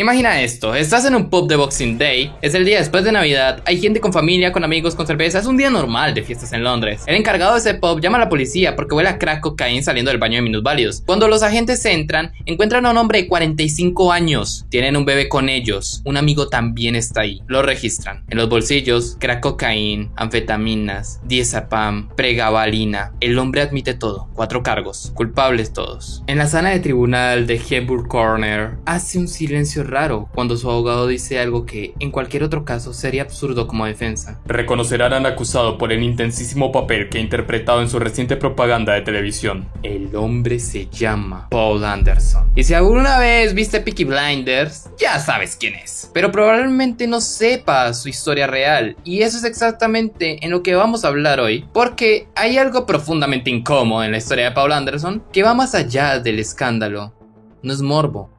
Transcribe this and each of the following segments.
Imagina esto, estás en un pub de Boxing Day, es el día después de Navidad, hay gente con familia, con amigos, con cerveza, es un día normal de fiestas en Londres. El encargado de ese pub llama a la policía porque huele a crack cocaína saliendo del baño de minusválidos. Cuando los agentes entran, encuentran a un hombre de 45 años, tienen un bebé con ellos, un amigo también está ahí, lo registran. En los bolsillos, crack cocaína, anfetaminas, diazepam, pregabalina. El hombre admite todo, 4 cargos, culpables todos. En la sala de tribunal de Hebburn Corner, hace un silencio raro cuando su abogado dice algo que, en cualquier otro caso, sería absurdo como defensa. Reconocerán al acusado por el intensísimo papel que ha interpretado en su reciente propaganda de televisión. El hombre se llama Paul Anderson. Y si alguna vez viste Peaky Blinders, ya sabes quién es. Pero probablemente no sepas su historia real. Y eso es exactamente en lo que vamos a hablar hoy. Porque hay algo profundamente incómodo en la historia de Paul Anderson que va más allá del escándalo. No es morbo,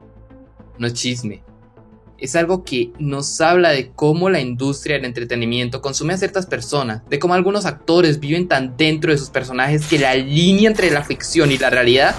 no es chisme. Es algo que nos habla de cómo la industria del entretenimiento consume a ciertas personas, de cómo algunos actores viven tan dentro de sus personajes que la línea entre la ficción y la realidad.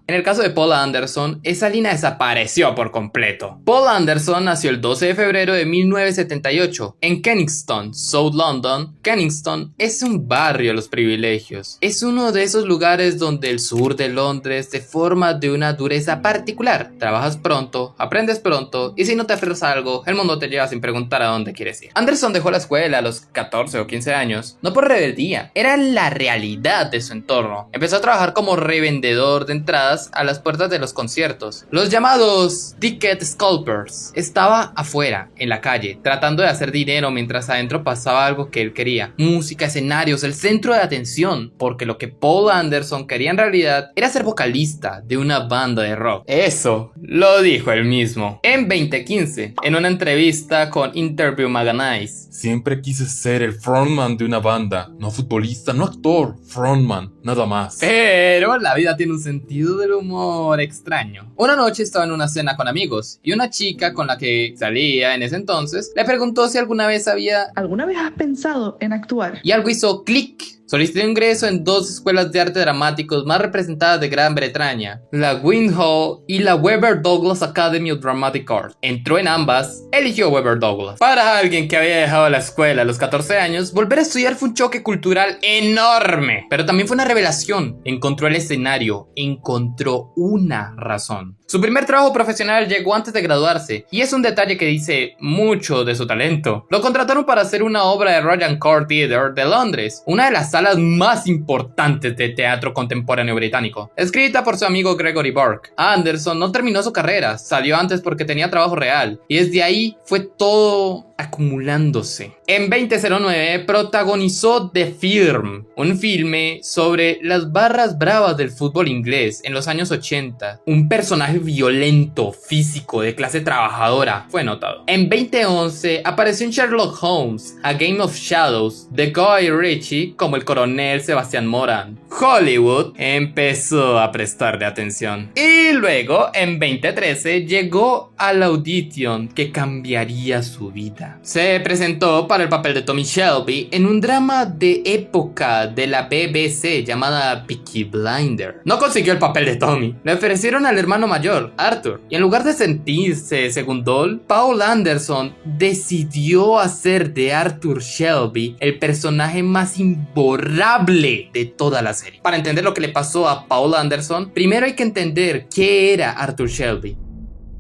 En el caso de Paul Anderson, esa línea desapareció por completo. Paul Anderson nació el 12 de febrero de 1978 en Kensington, South London. Kensington es un barrio de los privilegios. Es uno de esos lugares donde el sur de Londres te forma de una dureza particular. Trabajas pronto, aprendes pronto y si no te aferras a algo, el mundo te lleva sin preguntar a dónde quieres ir. Anderson dejó la escuela a los 14 o 15 años, no por rebeldía, era la realidad de su entorno. Empezó a trabajar como revendedor de entradas a las puertas de los conciertos, los llamados ticket scalpers. Estaba afuera, en la calle, tratando de hacer dinero mientras adentro pasaba algo que él quería: música, escenarios, el centro de atención, porque lo que Paul Anderson quería en realidad era ser vocalista de una banda de rock. Eso lo dijo él mismo en 2015, en una entrevista con Interview Magazine. Siempre quise ser el frontman de una banda, no futbolista, no actor, frontman, nada más. Pero la vida tiene un sentido del humor extraño. Una noche estaba en una cena con amigos y una chica con la que salía en ese entonces le preguntó si alguna vez has pensado en actuar? Y algo hizo clic. Solicitó ingreso en 2 escuelas de arte dramáticos más representadas de Gran Bretaña, la Guildhall y la Webber Douglas Academy of Dramatic Art. Entró en ambas, eligió Webber Douglas. Para alguien que había dejado la escuela a los 14 años, volver a estudiar fue un choque cultural enorme, pero también fue una revelación. Encontró el escenario, encontró una razón. Su primer trabajo profesional llegó antes de graduarse, y es un detalle que dice mucho de su talento. Lo contrataron para hacer una obra de Royal Court Theatre de Londres, una de las salas más importantes de teatro contemporáneo británico, escrita por su amigo Gregory Burke. Anderson no terminó su carrera, salió antes porque tenía trabajo real, y desde ahí fue todo acumulándose. En 2009 protagonizó The Firm, un filme sobre las barras bravas del fútbol inglés en los años 80. Un personaje violento, físico, de clase trabajadora, fue notado. En 2011 apareció en Sherlock Holmes, A Game of Shadows, de Guy Ritchie como el coronel Sebastian Moran. Hollywood empezó a prestarle atención. Y luego, en 2013, llegó a la audition que cambiaría su vida. Se presentó para el papel de Tommy Shelby en un drama de época de la BBC llamada Peaky Blinders. No consiguió el papel de Tommy. Le ofrecieron al hermano mayor, Arthur, y en lugar de sentirse segundón, Paul Anderson decidió hacer de Arthur Shelby el personaje más imborrable de toda la serie. Para entender lo que le pasó a Paul Anderson, primero hay que entender qué era Arthur Shelby.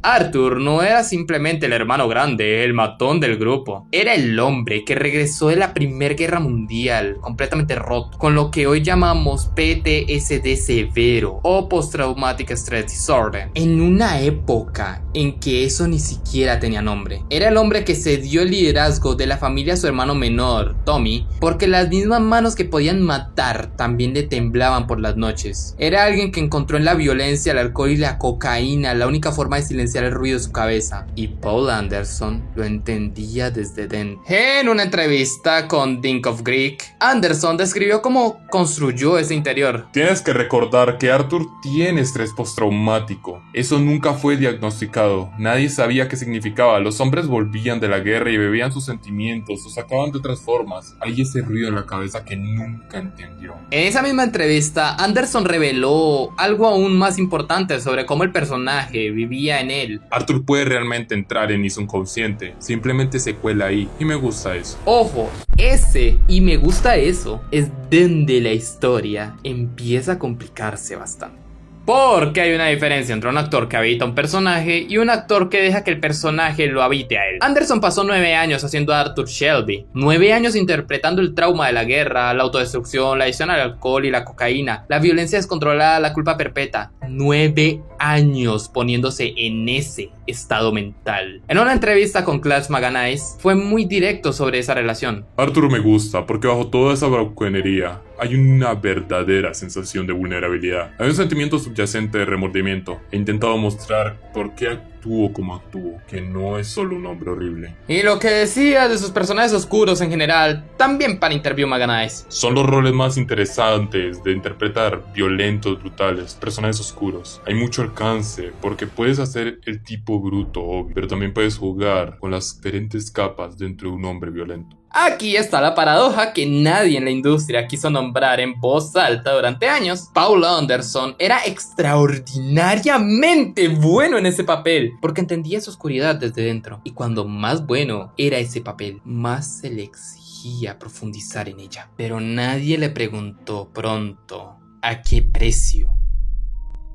Arthur no era simplemente el hermano grande, el matón del grupo. Era el hombre que regresó de la Primera Guerra Mundial completamente roto, con lo que hoy llamamos PTSD severo o Post Traumatic Stress Disorder, en una época en que eso ni siquiera tenía nombre. Era el hombre que cedió el liderazgo de la familia a su hermano menor, Tommy, porque las mismas manos que podían matar también le temblaban por las noches. Era alguien que encontró en la violencia, el alcohol y la cocaína la única forma de silenciar diferenciar el ruido de su cabeza, y Paul Anderson lo entendía desde dentro. En una entrevista con Dink of Greek, Anderson describió cómo construyó ese interior. Tienes que recordar que Arthur tiene estrés postraumático. Eso nunca fue diagnosticado. Nadie sabía qué significaba. Los hombres volvían de la guerra y bebían sus sentimientos, los sacaban de otras formas. Hay ese ruido en la cabeza que nunca entendió. En esa misma entrevista, Anderson reveló algo aún más importante sobre cómo el personaje vivía en él. Arthur puede realmente entrar en mi subconsciente. Simplemente se cuela ahí. Y me gusta eso. Ojo, ese y me gusta eso es donde la historia empieza a complicarse bastante. Porque hay una diferencia entre un actor que habita un personaje y un actor que deja que el personaje lo habite a él. Anderson pasó 9 años haciendo a Arthur Shelby, 9 años interpretando el trauma de la guerra, la autodestrucción, la adicción al alcohol y la cocaína, la violencia descontrolada, la culpa perpetua. 9 años poniéndose en ese estado mental. En una entrevista con Clash Maganais fue muy directo sobre esa relación. Arthur me gusta porque bajo toda esa bravuconería hay una verdadera sensación de vulnerabilidad. Hay un sentimiento subyacente de remordimiento. He intentado mostrar por qué actúo como actúo, que no es solo un hombre horrible. Y lo que decía de sus personajes oscuros en general, también para Interview Maganais. Son los roles más interesantes de interpretar, violentos, brutales, personajes oscuros. Hay mucho alcance porque puedes hacer el tipo bruto, obvio, pero también puedes jugar con las diferentes capas dentro de un hombre violento. Aquí está la paradoja que nadie en la industria quiso nombrar en voz alta durante años. Paul Anderson era extraordinariamente bueno en ese papel, porque entendía su oscuridad desde dentro. Y cuando más bueno era ese papel, más se le exigía profundizar en ella. Pero nadie le preguntó pronto a qué precio.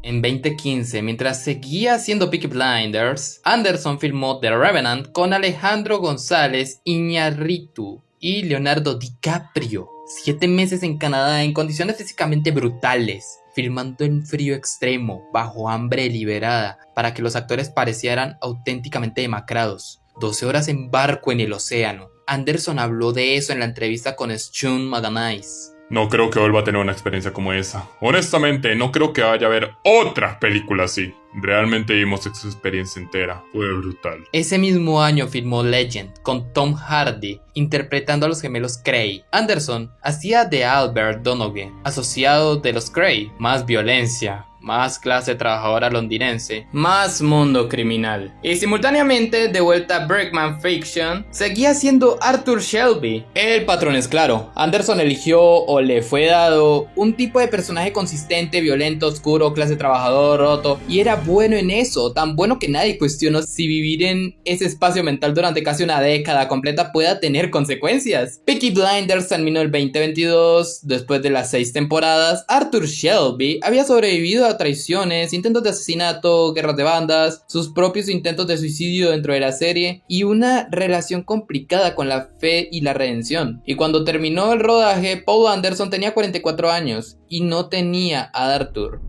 En 2015, mientras seguía haciendo Peaky Blinders, Anderson filmó The Revenant con Alejandro González Iñárritu y Leonardo DiCaprio. 7 meses en Canadá en condiciones físicamente brutales, filmando en frío extremo, bajo hambre deliberada, para que los actores parecieran auténticamente demacrados. 12 horas en barco en el océano. Anderson habló de eso en la entrevista con Sean Maganais. No creo que vuelva a tener una experiencia como esa. Honestamente, no creo que vaya a ver otra película así. Realmente vimos esa experiencia entera. Fue brutal. Ese mismo año filmó Legend con Tom Hardy interpretando a los gemelos Cray. Anderson hacía de Albert Donoghue, asociado de los Cray. Más violencia, más clase trabajadora londinense, más mundo criminal. Y simultáneamente, de vuelta a Bergman Fiction, seguía siendo Arthur Shelby. El patrón es claro. Anderson eligió o le fue dado un tipo de personaje consistente, violento, oscuro, clase trabajador, roto, y era bueno en eso, tan bueno que nadie cuestionó si vivir en ese espacio mental durante casi una década completa pueda tener consecuencias. Peaky Blinders terminó el 2022, después de las 6 temporadas. Arthur Shelby había sobrevivido a traiciones, intentos de asesinato, guerras de bandas, sus propios intentos de suicidio dentro de la serie y una relación complicada con la fe y la redención. Y cuando terminó el rodaje, Paul Anderson tenía 44 años y no tenía a Arthur.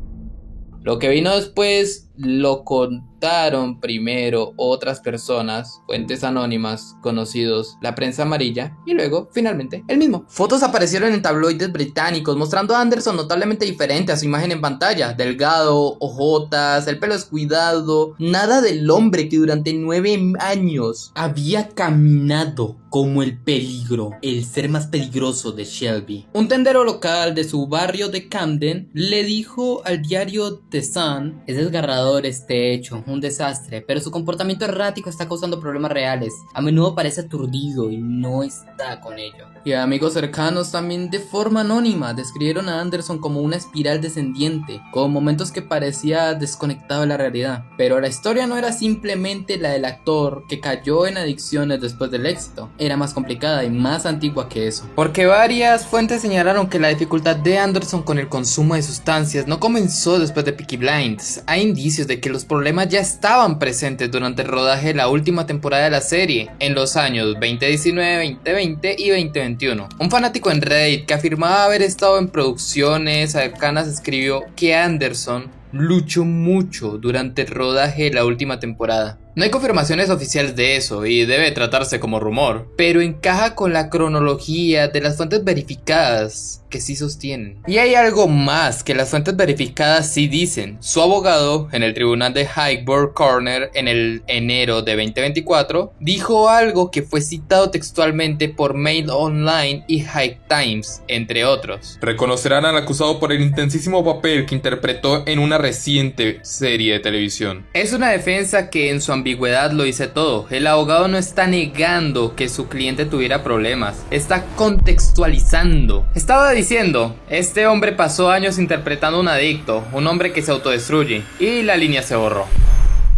Lo que vino después lo contaron primero otras personas, fuentes anónimas, conocidos, la prensa amarilla, y luego, finalmente, él mismo. Fotos aparecieron en tabloides británicos mostrando a Anderson notablemente diferente a su imagen en pantalla. Delgado, ojotas, el pelo descuidado, nada del hombre que durante 9 años había caminado como el peligro, el ser más peligroso de Shelby. Un tendero local de su barrio de Camden le dijo al diario The Sun: "Es desgarrador este hecho, un desastre, pero su comportamiento errático está causando problemas reales. A menudo parece aturdido y no está con ello". Y amigos cercanos también de forma anónima describieron a Anderson como una espiral descendiente, con momentos que parecía desconectado de la realidad. Pero la historia no era simplemente la del actor que cayó en adicciones después del éxito. Era más complicada y más antigua que eso. Porque varias fuentes señalaron que la dificultad de Anderson con el consumo de sustancias no comenzó después de Peaky Blinders. Hay indicios de que los problemas ya estaban presentes durante el rodaje de la última temporada de la serie, en los años 2019, 2020 y 2021. Un fanático en Reddit que afirmaba haber estado en producciones cercanas escribió que Anderson luchó mucho durante el rodaje de la última temporada. No hay confirmaciones oficiales de eso y debe tratarse como rumor, pero encaja con la cronología de las fuentes verificadas que sí sostienen. Y hay algo más que las fuentes verificadas sí dicen. Su abogado en el tribunal de Highbury Corner en el enero de 2024 dijo algo que fue citado textualmente por Mail Online y High Times, entre otros. Reconocerán al acusado por el intensísimo papel que interpretó en una reciente serie de televisión. Es una defensa que en su ambigüedad lo dice todo. El abogado no está negando que su cliente tuviera problemas, está contextualizando. Estaba diciendo, este hombre pasó años interpretando a un adicto, un hombre que se autodestruye, y la línea se borró.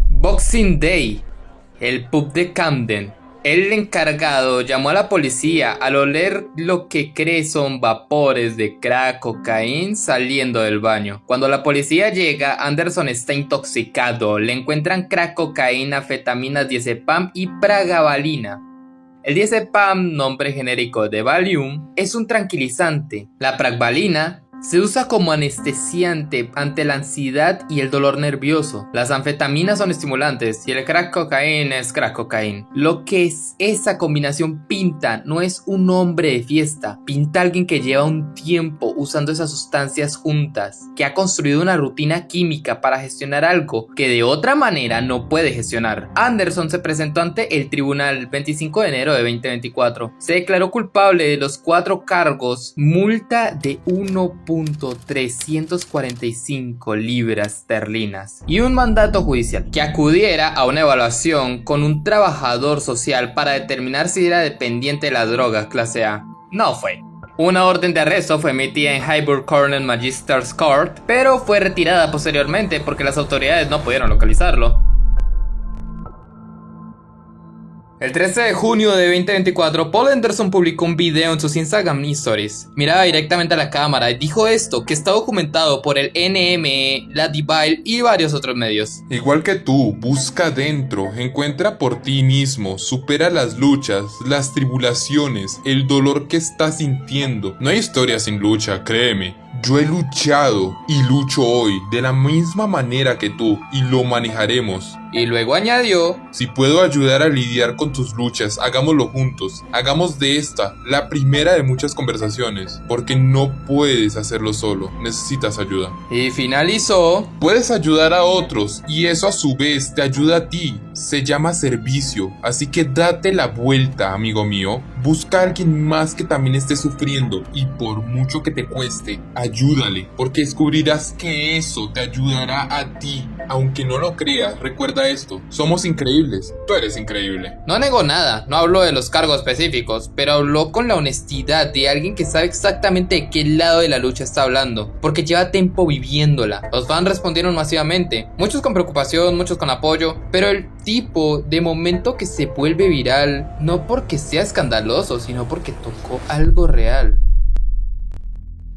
Boxing Day, el pub de Camden. El encargado llamó a la policía al oler lo que cree son vapores de crack cocaína saliendo del baño. Cuando la policía llega, Anderson está intoxicado. Le encuentran crack cocaína, anfetaminas, diazepam y pragabalina. El diazepam, nombre genérico de Valium, es un tranquilizante. La pragabalina se usa como anestesiante ante la ansiedad y el dolor nervioso. Las anfetaminas son estimulantes y el crack cocaína es crack cocaína. Lo que es esa combinación pinta no es un hombre de fiesta, pinta a alguien que lleva un tiempo usando esas sustancias juntas, que ha construido una rutina química para gestionar algo que de otra manera no puede gestionar. Anderson se presentó ante el tribunal el 25 de enero de 2024. Se declaró culpable de los 4 cargos, multa de 1.345 libras esterlinas y un mandato judicial que acudiera a una evaluación con un trabajador social para determinar si era dependiente de las drogas clase A. No fue. Una orden de arresto fue emitida en Highbury Corner Magistrates Court, pero fue retirada posteriormente porque las autoridades no pudieron localizarlo. El 13 de junio de 2024, Paul Anderson publicó un video en sus Instagram Stories. Miraba directamente a la cámara y dijo esto, que está documentado por el NME, la Divide y varios otros medios. Igual que tú, busca dentro, encuentra por ti mismo, supera las luchas, las tribulaciones, el dolor que estás sintiendo. No hay historia sin lucha, créeme. Yo he luchado y lucho hoy de la misma manera que tú y lo manejaremos. Y luego añadió: si puedo ayudar a lidiar con tus luchas, hagámoslo juntos. Hagamos de esta la primera de muchas conversaciones, porque no puedes hacerlo solo, necesitas ayuda. Y finalizó: puedes ayudar a otros y eso a su vez te ayuda a ti. Se llama servicio, así que date la vuelta, amigo mío. Busca a alguien más que también esté sufriendo y por mucho que te cueste, ayúdale, porque descubrirás que eso te ayudará a ti. Aunque no lo creas, recuerda esto, somos increíbles, tú eres increíble. No negó nada, no habló de los cargos específicos, pero habló con la honestidad de alguien que sabe exactamente de qué lado de la lucha está hablando, porque lleva tiempo viviéndola. Los fans respondieron masivamente, muchos con preocupación, muchos con apoyo, pero el tipo de momento que se vuelve viral, no porque sea escandaloso, sino porque tocó algo real.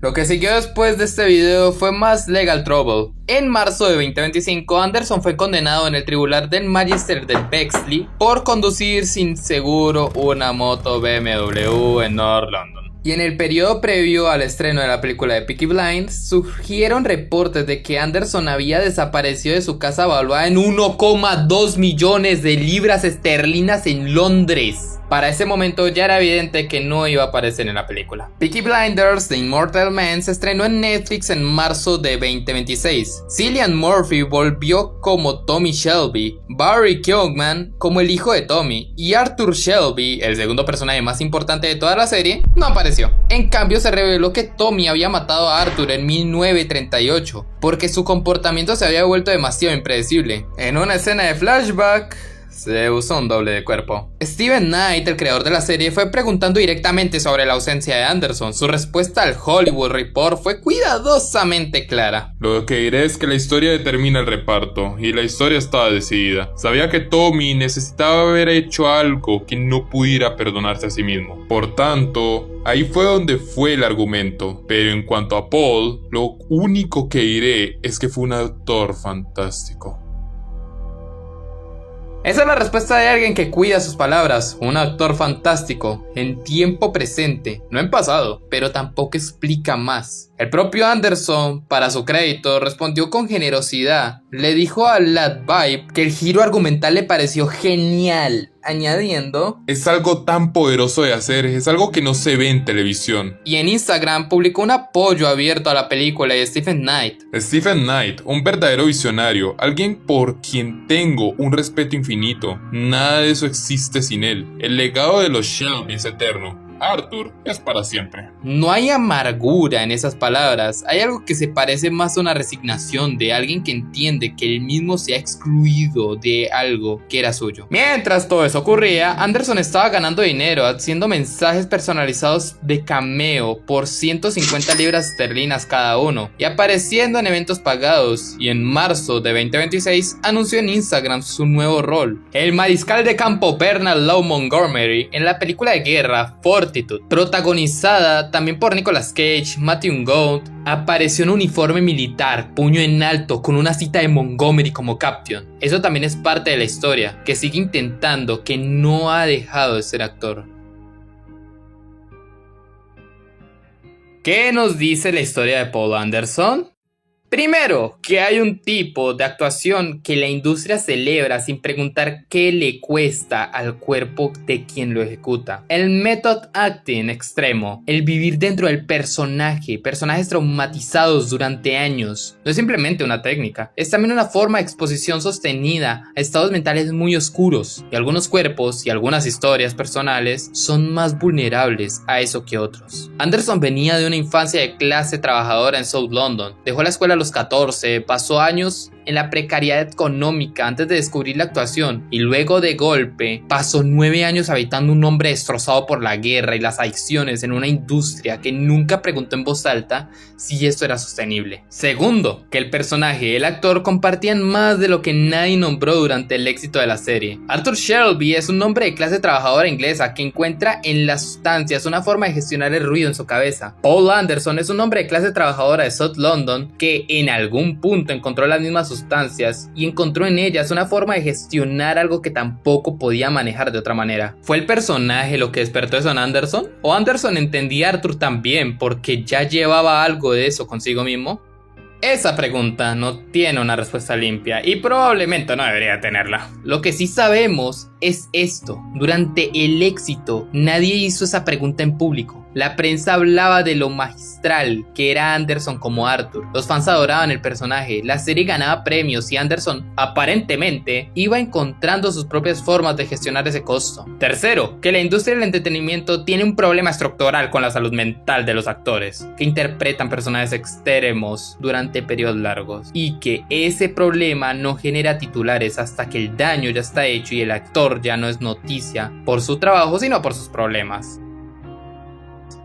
Lo que siguió después de este video fue más legal trouble. En marzo de 2025, Anderson fue condenado en el tribunal del Magister de Bexley por conducir sin seguro una moto BMW en North London. Y en el periodo previo al estreno de la película de Peaky Blinders, surgieron reportes de que Anderson había desaparecido de su casa valuada en 1,2 millones de libras esterlinas en Londres. Para ese momento ya era evidente que no iba a aparecer en la película. Peaky Blinders The Immortal Man se estrenó en Netflix en marzo de 2026. Cillian Murphy volvió como Tommy Shelby, Barry Keoghan como el hijo de Tommy, y Arthur Shelby, el segundo personaje más importante de toda la serie, no apareció. En cambio se reveló que Tommy había matado a Arthur en 1938, porque su comportamiento se había vuelto demasiado impredecible. En una escena de flashback se usó un doble de cuerpo. Steven Knight, el creador de la serie, fue preguntando directamente sobre la ausencia de Anderson. Su respuesta al Hollywood Report fue cuidadosamente clara. Lo que diré es que la historia determina el reparto, y la historia estaba decidida. Sabía que Tommy necesitaba haber hecho algo que no pudiera perdonarse a sí mismo. Por tanto, ahí fue donde fue el argumento. Pero en cuanto a Paul, lo único que diré es que fue un actor fantástico. Esa es la respuesta de alguien que cuida sus palabras, un actor fantástico, en tiempo presente, no en pasado, pero tampoco explica más. El propio Anderson, para su crédito, respondió con generosidad. Le dijo a Lad Vibe que el giro argumental le pareció genial, añadiendo: Es algo tan poderoso de hacer, es algo que no se ve en televisión. y en Instagram publicó un apoyo abierto a la película de Stephen Knight. Stephen Knight, un verdadero visionario, alguien por quien tengo un respeto infinito. Nada de eso existe sin él. El legado de los Shelby es eterno. Arthur es para siempre. No hay amargura en esas palabras, hay algo que se parece más a una resignación de alguien que entiende que él mismo se ha excluido de algo que era suyo. Mientras todo eso ocurría, Anderson estaba ganando dinero haciendo mensajes personalizados de cameo por 150 libras esterlinas cada uno y apareciendo en eventos pagados, y en marzo de 2026 anunció en Instagram su nuevo rol, el mariscal de campo Bernard Law Montgomery en la película de guerra Fortitude, protagonizada también por Nicolas Cage. Matthew Vaughn apareció en un uniforme militar, puño en alto, con una cita de Montgomery como Captain. Eso también es parte de la historia, que sigue intentando, que no ha dejado de ser actor. ¿Qué nos dice la historia de Paul Anderson? Primero, que hay un tipo de actuación que la industria celebra sin preguntar qué le cuesta al cuerpo de quien lo ejecuta. El method acting extremo, el vivir dentro del personajes traumatizados durante años, no es simplemente una técnica, es también una forma de exposición sostenida a estados mentales muy oscuros, y algunos cuerpos y algunas historias personales son más vulnerables a eso que otros. Anderson venía de una infancia de clase trabajadora en South London, dejó la escuela a los 14, pasó años en la precariedad económica antes de descubrir la actuación, y luego de golpe pasó 9 años habitando un hombre destrozado por la guerra y las adicciones en una industria que nunca preguntó en voz alta si esto era sostenible. Segundo, que el personaje y el actor compartían más de lo que nadie nombró durante el éxito de la serie. Arthur Shelby es un hombre de clase trabajadora inglesa que encuentra en las sustancias una forma de gestionar el ruido en su cabeza. Paul Anderson es un hombre de clase trabajadora de South London que en algún punto encontró las mismas sustancias y encontró en ellas una forma de gestionar algo que tampoco podía manejar de otra manera. ¿Fue el personaje lo que despertó eso en Anderson? ¿O Anderson entendía a Arthur también porque ya llevaba algo de eso consigo mismo? Esa pregunta no tiene una respuesta limpia y probablemente no debería tenerla. Lo que sí sabemos es esto: durante el éxito nadie hizo esa pregunta en público. La prensa hablaba de lo magistral que era Anderson como Arthur. Los fans adoraban el personaje, la serie ganaba premios y Anderson aparentemente iba encontrando sus propias formas de gestionar ese costo. Tercero, que la industria del entretenimiento tiene un problema estructural con la salud mental de los actores, que interpretan personajes extremos durante periodos largos, y que ese problema no genera titulares hasta que el daño ya está hecho y el actor ya no es noticia por su trabajo sino por sus problemas.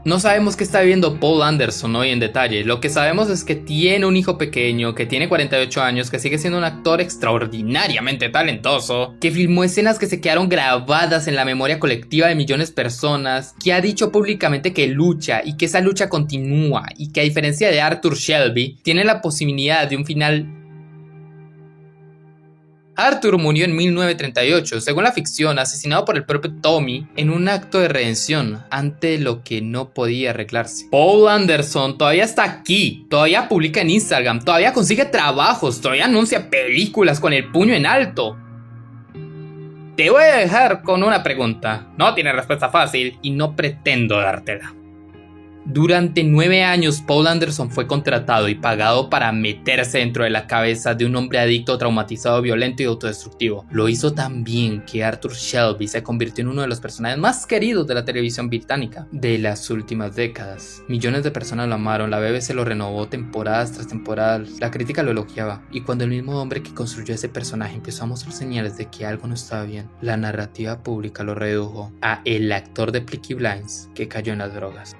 No sabemos qué está viviendo Paul Anderson hoy en detalle. Lo que sabemos es que tiene un hijo pequeño, que tiene 48 años, que sigue siendo un actor extraordinariamente talentoso, que filmó escenas que se quedaron grabadas en la memoria colectiva de millones de personas, que ha dicho públicamente que lucha y que esa lucha continúa, y que a diferencia de Arthur Shelby, tiene la posibilidad de un final. Arthur murió en 1938, según la ficción, asesinado por el propio Tommy en un acto de redención ante lo que no podía arreglarse. Paul Anderson todavía está aquí, todavía publica en Instagram, todavía consigue trabajos, todavía anuncia películas con el puño en alto. Te voy a dejar con una pregunta. No tiene respuesta fácil y no pretendo dártela. Durante 9 años, Paul Anderson fue contratado y pagado para meterse dentro de la cabeza de un hombre adicto, traumatizado, violento y autodestructivo. Lo hizo tan bien que Arthur Shelby se convirtió en uno de los personajes más queridos de la televisión británica de las últimas décadas. Millones de personas lo amaron, la BBC lo renovó temporadas tras temporadas, la crítica lo elogiaba, y cuando el mismo hombre que construyó ese personaje empezó a mostrar señales de que algo no estaba bien, la narrativa pública lo redujo a el actor de Peaky Blinders que cayó en las drogas.